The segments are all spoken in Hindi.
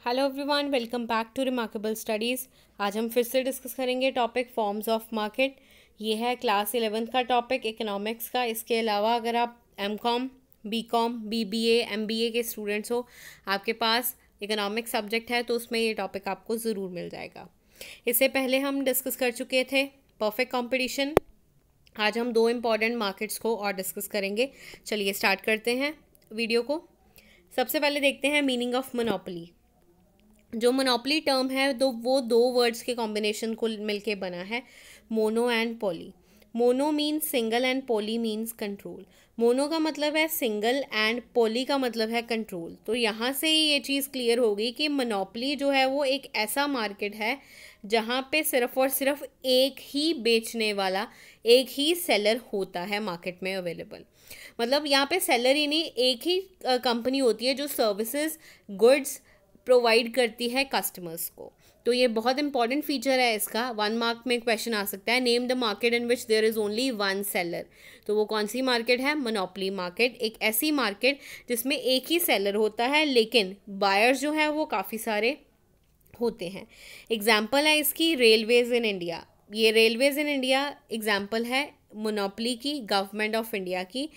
Hello everyone, welcome back to remarkable studies. आज हम फिर से डिस्कस करेंगे टॉपिक फॉर्म्स ऑफ मार्केट। ये है क्लास 11th का टॉपिक इकोनॉमिक्स का। इसके अलावा अगर आप एमकॉम, बीकॉम, बीबीए, एमबीए के स्टूडेंट्स हो, आपके पास इकोनॉमिक्स सब्जेक्ट है तो उसमें ये टॉपिक आपको ज़रूर मिल जाएगा। इससे पहले हम डिस्कस कर चुके थे परफेक्ट कॉम्पिटिशन। आज हम दो इम्पॉर्टेंट मार्केट्स को और डिस्कस करेंगे। चलिए स्टार्ट करते हैं वीडियो को। सबसे पहले देखते हैं मीनिंग ऑफ मोनोपोली। जो मोनोपोली टर्म है तो वो दो वर्ड्स के कॉम्बिनेशन को मिलके बना है, mono and poly. Mono means single and poly means control. Mono का मतलब है सिंगल एंड पॉली का मतलब है कंट्रोल। तो यहाँ से ही ये चीज़ क्लियर होगी कि मोनोपोली जो है वो एक ऐसा मार्केट है जहाँ पे सिर्फ और सिर्फ एक ही बेचने वाला, एक ही सेलर होता है मार्केट में अवेलेबल। मतलब यहाँ पे सेलर ही नहीं, एक ही कंपनी होती है जो सर्विसेज, गुड्स प्रोवाइड करती है कस्टमर्स को। तो ये बहुत इंपॉर्टेंट फीचर है इसका। 1 मार्क में क्वेश्चन आ सकता है, name the market in which there is only one seller. तो वो कौन सी मार्केट है? Monopoly market. एक ऐसी मार्केट जिसमें एक ही सेलर होता है लेकिन बायर्स जो है वो काफ़ी सारे होते हैं। एग्जाम्पल है इसकी रेलवेज इन इंडिया। ये रेलवेज इन इंडिया एग्जाम्पल है मोनोपोली की, गवर्नमेंट ऑफ इंडिया की,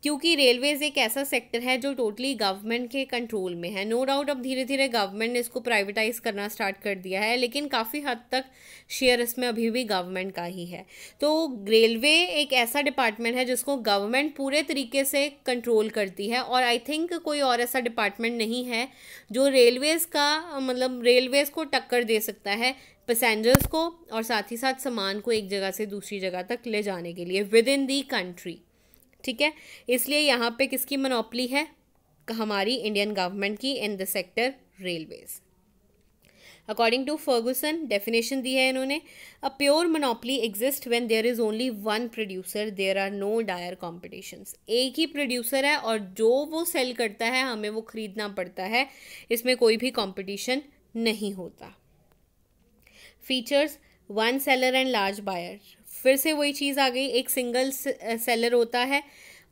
क्योंकि रेलवेज एक ऐसा सेक्टर है जो टोटली गवर्नमेंट के कंट्रोल में है। नो डाउट अब धीरे धीरे गवर्नमेंट ने इसको प्राइवेटाइज करना स्टार्ट कर दिया है, लेकिन काफ़ी हद तक शेयर इसमें अभी भी गवर्नमेंट का ही है। तो रेलवे एक ऐसा डिपार्टमेंट है जिसको गवर्नमेंट पूरे तरीके से कंट्रोल करती है, और आई थिंक कोई और ऐसा डिपार्टमेंट नहीं है जो रेलवेज़ का मतलब रेलवेज़ को टक्कर दे सकता है पैसेंजर्स को और साथ ही साथ सामान को एक जगह से दूसरी जगह तक ले जाने के लिए विद इन दी कंट्री। ठीक है, इसलिए यहाँ पे किसकी मोनोपोली है? हमारी इंडियन गवर्नमेंट की in the sector railways. According to Ferguson definition दी है इन्होंने, a pure monopoly exist when there is only one producer, there are no dire competitions. एक ही प्रोड्यूसर है और जो वो सेल करता है हमें वो खरीदना पड़ता है, इसमें कोई भी कॉम्पिटिशन नहीं होता। Features, one seller and large buyer. फिर से वही चीज़ आ गई, एक सिंगल सेलर होता है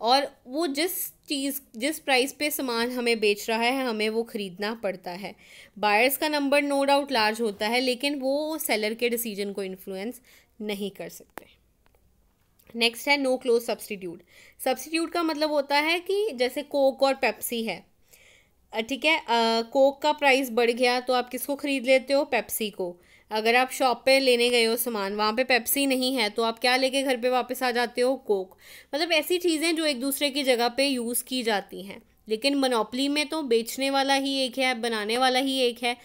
और वो जिस प्राइस पे सामान हमें बेच रहा है हमें वो ख़रीदना पड़ता है। बायर्स का नंबर नो डाउट लार्ज होता है लेकिन वो सेलर के डिसीजन को इन्फ्लुएंस नहीं कर सकते। नेक्स्ट है नो क्लोज सब्सटीट्यूट। सब्सटीट्यूट का मतलब होता है कि जैसे कोक और पेप्सी है, ठीक है, कोक का प्राइस बढ़ गया तो आप किसको ख़रीद लेते हो? पेप्सी को। अगर आप शॉप पे लेने गए हो सामान, वहाँ पे पेप्सी नहीं है तो आप क्या लेके घर पे वापस आ जाते हो? कोक। मतलब ऐसी चीज़ें जो एक दूसरे की जगह पे यूज़ की जाती हैं। लेकिन मोनोपोली में तो बेचने वाला ही एक है, बनाने वाला ही एक है,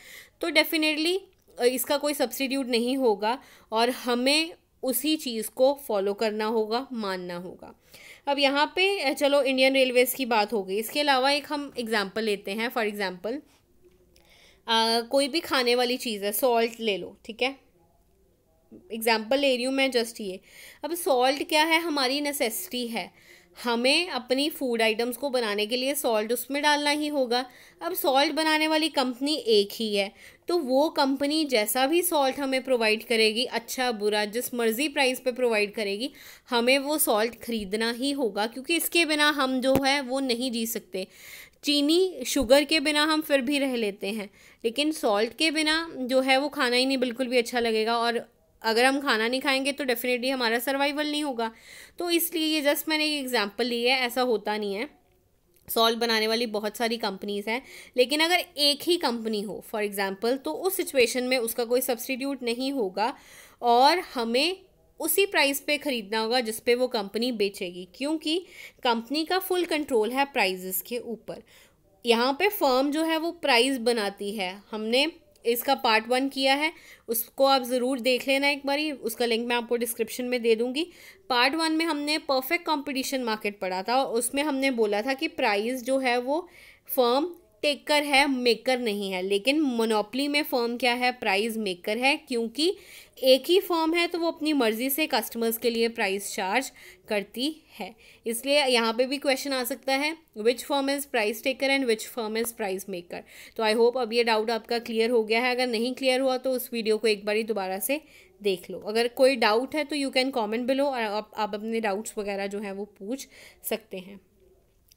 तो डेफिनेटली इसका कोई सब्स्टिट्यूट नहीं होगा और हमें उसी चीज़ को फॉलो करना होगा, मानना होगा। अब यहाँ पे चलो इंडियन रेलवेज़ की बात हो गई, इसके अलावा एक हम एग्जांपल लेते हैं। फॉर एग्जांपल कोई भी खाने वाली चीज़ है, सॉल्ट ले लो, ठीक है, एग्जाम्पल ले रही हूँ मैं जस्ट ये। अब सॉल्ट क्या है? हमारी नेसेसिटी है, हमें अपनी फूड आइटम्स को बनाने के लिए सॉल्ट उसमें डालना ही होगा। अब सॉल्ट बनाने वाली कंपनी एक ही है, तो वो कंपनी जैसा भी सॉल्ट हमें प्रोवाइड करेगी, अच्छा बुरा जिस मर्ज़ी प्राइस पे प्रोवाइड करेगी, हमें वो सॉल्ट ख़रीदना ही होगा, क्योंकि इसके बिना हम जो है वो नहीं जी सकते। चीनी, शुगर के बिना हम फिर भी रह लेते हैं, लेकिन सॉल्ट के बिना जो है वो खाना ही नहीं बिल्कुल भी अच्छा लगेगा, और अगर हम खाना नहीं खाएंगे तो डेफिनेटली हमारा सर्वाइवल नहीं होगा। तो इसलिए ये जस्ट मैंने एक एग्जांपल ली है, ऐसा होता नहीं है। सॉल्ट बनाने वाली बहुत सारी कंपनीज़ हैं, लेकिन अगर एक ही कंपनी हो फॉर एग्जांपल, तो उस सिचुएशन में उसका कोई सब्स्टिट्यूट नहीं होगा और हमें उसी प्राइस पे ख़रीदना होगा जिस पे वो कंपनी बेचेगी, क्योंकि कंपनी का फुल कंट्रोल है प्राइजेस के ऊपर। यहाँ पे फर्म जो है वो प्राइस बनाती है। हमने इसका पार्ट 1 किया है, उसको आप ज़रूर देख लेना एक बारी, उसका लिंक मैं आपको डिस्क्रिप्शन में दे दूँगी। पार्ट 1 में हमने परफेक्ट कंपटीशन मार्केट पढ़ा था और उसमें हमने बोला था कि प्राइस जो है वो फर्म टेकर है, मेकर नहीं है। लेकिन मोनोपोली में फर्म क्या है? प्राइस मेकर है, क्योंकि एक ही फर्म है तो वो अपनी मर्ज़ी से कस्टमर्स के लिए प्राइस चार्ज करती है। इसलिए यहाँ पे भी क्वेश्चन आ सकता है, विच firm is price taker and which firm is price maker. तो आई होप अब ये डाउट आपका क्लियर हो गया है। अगर नहीं क्लियर हुआ तो उस वीडियो को एक बारी दोबारा से देख लो। अगर कोई डाउट है तो यू कैन कॉमेंट बिलो और आप अपने डाउट्स वगैरह जो हैं वो पूछ सकते हैं।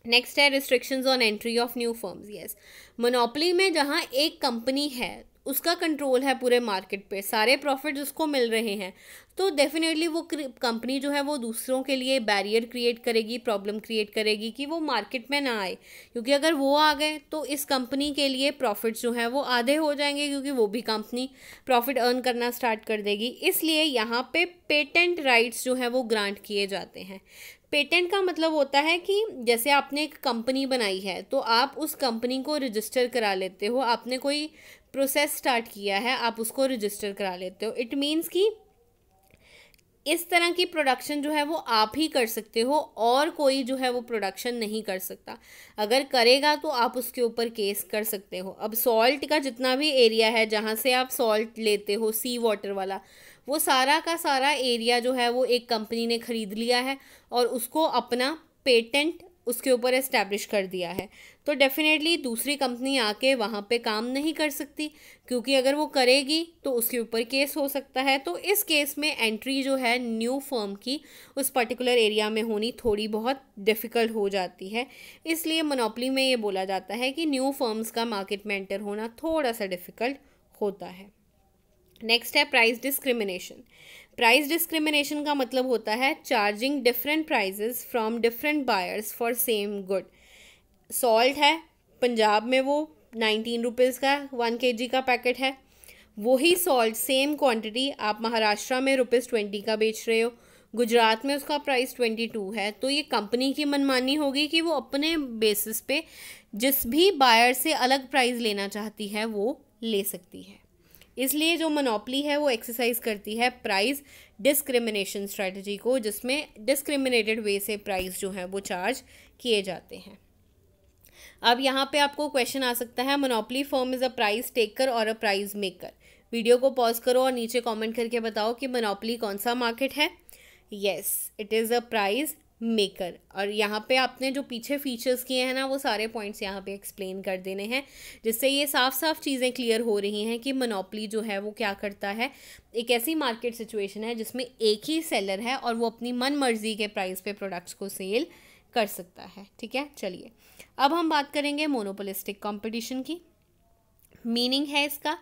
नेक्स्ट है restrictions on entry of new firms. Yes, monopoly में जहाँ एक कंपनी है उसका कंट्रोल है पूरे मार्केट पे, सारे प्रॉफिट्स उसको मिल रहे हैं, तो डेफिनेटली वो कंपनी जो है वो दूसरों के लिए बैरियर क्रिएट करेगी, प्रॉब्लम क्रिएट करेगी कि वो मार्केट में ना आए, क्योंकि अगर वो आ गए तो इस कंपनी के लिए प्रॉफिट्स जो हैं वो आधे हो जाएंगे, क्योंकि वो भी कंपनी प्रॉफिट अर्न करना स्टार्ट कर देगी। इसलिए यहाँ पे पेटेंट राइट्स जो है वो ग्रांट किए जाते हैं। पेटेंट का मतलब होता है कि जैसे आपने एक कंपनी बनाई है तो आप उस कंपनी को रजिस्टर करा लेते हो, आपने कोई प्रोसेस स्टार्ट किया है आप उसको रजिस्टर करा लेते हो। इट मीन्स कि इस तरह की प्रोडक्शन जो है वो आप ही कर सकते हो और कोई जो है वो प्रोडक्शन नहीं कर सकता। अगर करेगा तो आप उसके ऊपर केस कर सकते हो। अब सॉल्ट का जितना भी एरिया है जहाँ से आप सॉल्ट लेते हो, सी वाटर वाला, वो सारा का सारा एरिया जो है वो एक कंपनी ने ख़रीद लिया है और उसको अपना पेटेंट उसके ऊपर एस्टैब्लिश कर दिया है। तो डेफिनेटली दूसरी कंपनी आके वहाँ पे काम नहीं कर सकती, क्योंकि अगर वो करेगी तो उसके ऊपर केस हो सकता है। तो इस केस में एंट्री जो है न्यू फर्म की उस पर्टिकुलर एरिया में होनी थोड़ी बहुत डिफ़िकल्ट हो जाती है। इसलिए मोनोपोली में ये बोला जाता है कि न्यू फर्म्स का मार्केट में एंटर होना थोड़ा सा डिफ़िकल्ट होता है। नेक्स्ट है प्राइस डिस्क्रिमिनेशन। प्राइस डिस्क्रिमिनेशन का मतलब होता है charging different prices from different buyers for same good. Salt है, पंजाब में वो 19 रुपीज़ का 1 kg का पैकेट है, वही सॉल्ट सेम क्वांटिटी आप महाराष्ट्र में ₹20 का बेच रहे हो, गुजरात में उसका प्राइस 22 है। तो ये कंपनी की मनमानी होगी कि वो अपने बेसिस पे जिस भी बायर से अलग प्राइस लेना चाहती है वो ले सकती है। इसलिए जो मोनोपोली है वो एक्सरसाइज करती है प्राइस डिस्क्रिमिनेशन स्ट्रेटजी को, जिसमें डिस्क्रिमिनेटेड वे से प्राइस जो है वो चार्ज किए जाते हैं। अब यहाँ पे आपको क्वेश्चन आ सकता है, monopoly firm is a price taker और अ प्राइस मेकर। वीडियो को पॉज करो और नीचे कमेंट करके बताओ कि मोनोपोली कौन सा मार्केट है। Yes, it is a price maker. और यहाँ पे आपने जो पीछे फीचर्स किए हैं ना वो सारे पॉइंट्स यहाँ पे एक्सप्लेन कर देने हैं, जिससे ये साफ साफ चीज़ें क्लियर हो रही हैं कि मोनोपोली जो है वो क्या करता है। एक ऐसी मार्केट सिचुएशन है जिसमें एक ही सेलर है और वो अपनी मन मर्जी के प्राइस पे प्रोडक्ट्स को सेल कर सकता है। ठीक है, चलिए अब हम बात करेंगे मोनोपोलिस्टिक कंपटीशन की। मीनिंग है इसका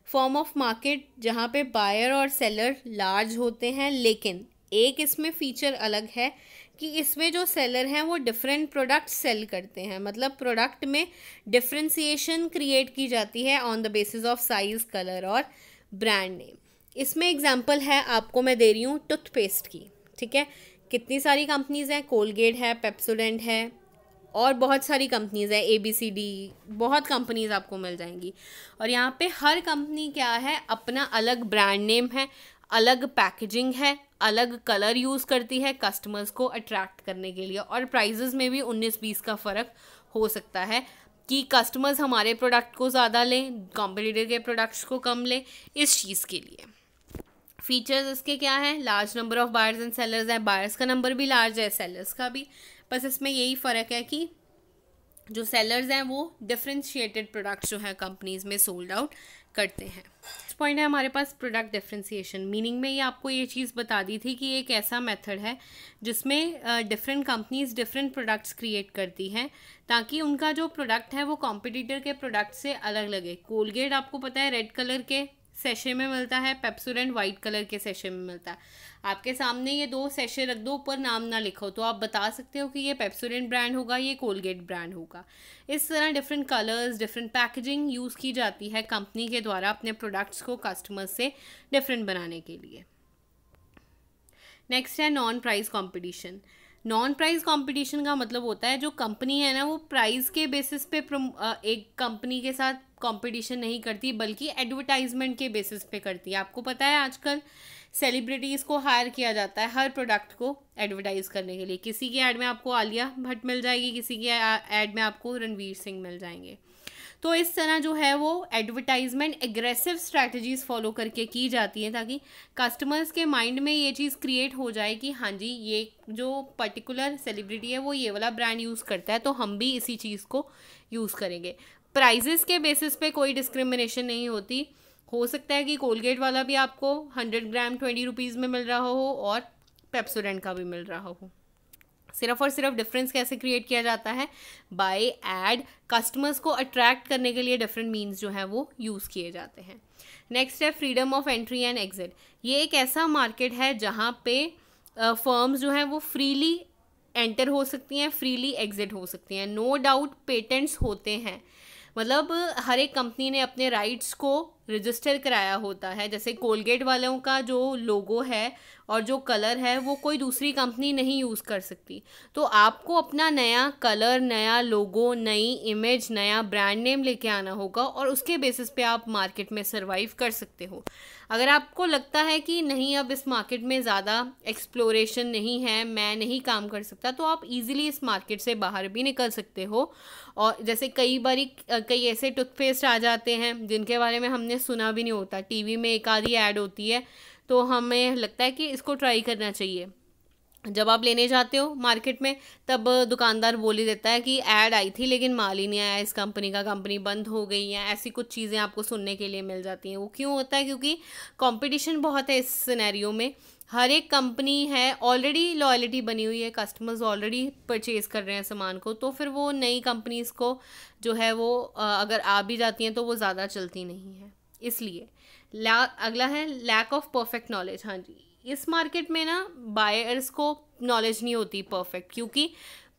फॉर्म ऑफ मार्केट जहाँ पे बायर और सेलर लार्ज होते हैं, लेकिन एक इसमें फीचर अलग है कि इसमें जो सेलर हैं वो डिफरेंट प्रोडक्ट सेल करते हैं। मतलब प्रोडक्ट में डिफ्रेंसिएशन क्रिएट की जाती है on the basis of size, colour और ब्रांड नेम। इसमें एग्जांपल है आपको मैं दे रही हूँ टूथपेस्ट की। ठीक है, कितनी सारी कंपनीज़ हैं, कोलगेट है, पेप्सोडेंट है और बहुत सारी कंपनीज़ है, ABCD, बहुत कंपनीज़ आपको मिल जाएंगी। और यहाँ पे हर कंपनी क्या है, अपना अलग ब्रांड नेम है, अलग पैकेजिंग है, अलग कलर यूज़ करती है कस्टमर्स को अट्रैक्ट करने के लिए। और प्राइजेस में भी 19-20 का फ़र्क हो सकता है कि कस्टमर्स हमारे प्रोडक्ट को ज़्यादा लें, कॉम्पिटिटर के प्रोडक्ट्स को कम लें, इस चीज़ के लिए। फीचर्स इसके क्या हैं, large number of buyers and sellers है, बायर्स का नंबर भी लार्ज है, सेलर्स का भी। बस इसमें यही फ़र्क है कि जो सेलर्स हैं वो डिफ्रेंशिएटेड प्रोडक्ट्स जो है कंपनीज़ में सोल्ड आउट करते हैं। पॉइंट है हमारे पास प्रोडक्ट डिफ्रेंसिएशन। मीनिंग में ये आपको ये चीज़ बता दी थी कि एक ऐसा मेथड है जिसमें different companies different products create करती हैं ताकि उनका जो प्रोडक्ट है वो कॉम्पिटिटर के प्रोडक्ट से अलग लगे। कोलगेट आपको पता है रेड कलर के सेशे में मिलता है, पेप्सोडेंट वाइट कलर के सेशे में मिलता है। आपके सामने ये 2 सेशे रख दो, ऊपर नाम ना लिखो, तो आप बता सकते हो कि ये पेप्सोडेंट ब्रांड होगा, ये कोलगेट ब्रांड होगा। इस तरह different colours, different packaging use की जाती है कंपनी के द्वारा अपने प्रोडक्ट्स को कस्टमर से डिफरेंट बनाने के लिए। नेक्स्ट है non price competition. Non price competition का मतलब होता है जो कंपनी है ना वो प्राइस के बेसिस पे एक कंपनी के साथ कंपटीशन नहीं करती, बल्कि एडवर्टाइजमेंट के बेसिस पे करती है। आपको पता है आजकल सेलिब्रिटीज़ को हायर किया जाता है हर प्रोडक्ट को एडवर्टाइज करने के लिए। किसी की ऐड में आपको आलिया भट्ट मिल जाएगी, किसी की ऐड में आपको रणवीर सिंह मिल जाएंगे। तो इस तरह जो है वो एडवर्टाइजमेंट एग्रेसिव स्ट्रैटेजीज फॉलो करके की जाती हैं ताकि कस्टमर्स के माइंड में ये चीज़ क्रिएट हो जाए कि हाँ जी ये जो पर्टिकुलर सेलिब्रिटी है वो ये वाला ब्रांड यूज़ करता है तो हम भी इसी चीज़ को यूज़ करेंगे। प्राइजेस के बेसिस पे कोई डिस्क्रिमिनेशन नहीं होती। हो सकता है कि कोलगेट वाला भी आपको 100 ग्राम 20 रुपीज़ में मिल रहा हो और पेप्सोडेंट का भी मिल रहा हो। सिर्फ और सिर्फ डिफरेंस कैसे क्रिएट किया जाता है, बाय एड, कस्टमर्स को अट्रैक्ट करने के लिए डिफरेंट मीन्स जो है वो यूज़ किए जाते हैं। नेक्स्ट है freedom of entry and exit. ये एक ऐसा मार्केट है जहाँ पे फर्म्स जो हैं वो फ्रीली एंटर हो सकती हैं, फ्रीली एग्जिट हो सकती हैं। नो डाउट पेटेंट्स होते हैं, मतलब हर एक कंपनी ने अपने राइट्स को रजिस्टर कराया होता है। जैसे कोलगेट वालों का जो लोगो है और जो कलर है वो कोई दूसरी कंपनी नहीं यूज़ कर सकती। तो आपको अपना नया कलर, नया लोगो, नई इमेज, नया ब्रांड नेम लेके आना होगा और उसके बेसिस पे आप मार्केट में सर्वाइव कर सकते हो। अगर आपको लगता है कि नहीं, अब इस मार्केट में ज़्यादा एक्सप्लोरेशन नहीं है, मैं नहीं काम कर सकता, तो आप इजीली इस मार्केट से बाहर भी निकल सकते हो। और जैसे कई ऐसे टूथपेस्ट आ जाते हैं जिनके बारे में हमने सुना भी नहीं होता, टीवी में एक आधी ऐड होती है तो हमें लगता है कि इसको ट्राई करना चाहिए। जब आप लेने जाते हो मार्केट में तब दुकानदार बोल ही देता है कि ऐड आई थी लेकिन माल ही नहीं आया इस कंपनी का, कंपनी बंद हो गई है, ऐसी कुछ चीज़ें आपको सुनने के लिए मिल जाती हैं। वो क्यों होता है? क्योंकि कंपटीशन बहुत है इस सिनेरियो में। हर एक कंपनी है, ऑलरेडी लॉयल्टी बनी हुई है, कस्टमर्स ऑलरेडी परचेज़ कर रहे हैं सामान को, तो फिर वो नई कंपनीज़ को जो है वो अगर आ भी जाती हैं तो वो ज़्यादा चलती नहीं है। इसलिए अगला है लैक ऑफ परफेक्ट नॉलेज। हाँ जी, इस मार्केट में ना बायर्स को नॉलेज नहीं होती परफेक्ट, क्योंकि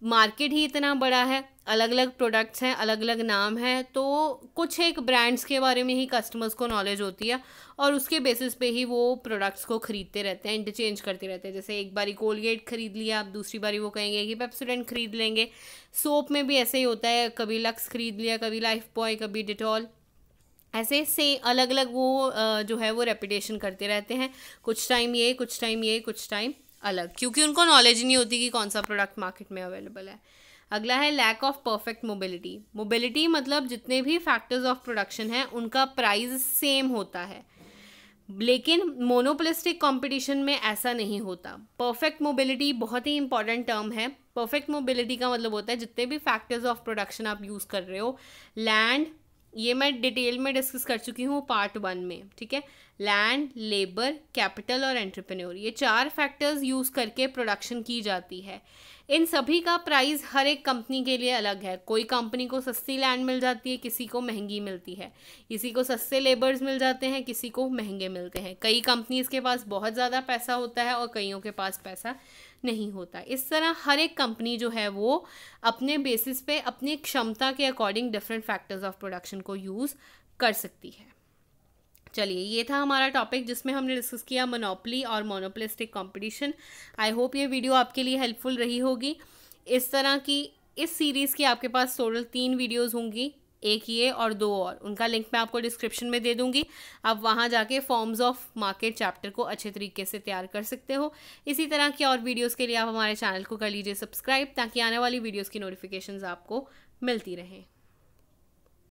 मार्केट ही इतना बड़ा है, अलग अलग प्रोडक्ट्स हैं, अलग अलग नाम है, तो कुछ एक ब्रांड्स के बारे में ही कस्टमर्स को नॉलेज होती है और उसके बेसिस पे ही वो प्रोडक्ट्स को खरीदते रहते हैं, इंटरचेंज करते रहते हैं। जैसे एक बारी कोलगेट खरीद लिया, आप दूसरी बारी वो कहेंगे कि पेप्सोडेंट खरीद लेंगे। सोप में भी ऐसे ही होता है, कभी लक्स खरीद लिया, कभी लाइफ बॉय, कभी डिटॉल, ऐसे से अलग अलग वो जो है वो रेपुटेशन करते रहते हैं। कुछ टाइम ये, कुछ टाइम ये, कुछ टाइम अलग, क्योंकि उनको नॉलेज नहीं होती कि कौन सा प्रोडक्ट मार्केट में अवेलेबल है। अगला है lack of perfect mobility. Mobility मतलब जितने भी फैक्टर्स ऑफ प्रोडक्शन हैं उनका प्राइस सेम होता है, लेकिन मोनोपोलिस्टिक कंपटीशन में ऐसा नहीं होता। परफेक्ट मोबिलिटी बहुत ही इंपॉर्टेंट टर्म है। परफेक्ट मोबिलिटी का मतलब होता है जितने भी फैक्टर्स ऑफ प्रोडक्शन आप यूज़ कर रहे हो, लैंड, ये मैं डिटेल में डिस्कस कर चुकी हूँ पार्ट 1 में, ठीक है। लैंड, लेबर, कैपिटल और एंटरप्रेन्योर, ये 4 फैक्टर्स यूज़ करके प्रोडक्शन की जाती है। इन सभी का प्राइस हर एक कंपनी के लिए अलग है। कोई कंपनी को सस्ती लैंड मिल जाती है, किसी को महंगी मिलती है, किसी को सस्ते लेबर्स मिल जाते हैं, किसी को महंगे मिलते हैं। कई कंपनीज़ के पास बहुत ज़्यादा पैसा होता है और कईयों के पास पैसा नहीं होता। इस तरह हर एक कंपनी जो है वो अपने बेसिस पे अपनी क्षमता के according different factors of production को यूज़ कर सकती है। चलिए, ये था हमारा टॉपिक जिसमें हमने डिस्कस किया मोनोपोली और मोनोपोलिस्टिक कंपटीशन। आई होप ये वीडियो आपके लिए हेल्पफुल रही होगी। इस तरह की इस सीरीज़ की आपके पास टोटल 3 वीडियोज़ होंगी, एक ये और 2 और, उनका लिंक मैं आपको डिस्क्रिप्शन में दे दूंगी। आप वहाँ जाके फॉर्म्स ऑफ मार्केट चैप्टर को अच्छे तरीके से तैयार कर सकते हो। इसी तरह की और वीडियोस के लिए आप हमारे चैनल को कर लीजिए सब्सक्राइब, ताकि आने वाली वीडियोस की नोटिफिकेशंस आपको मिलती रहें।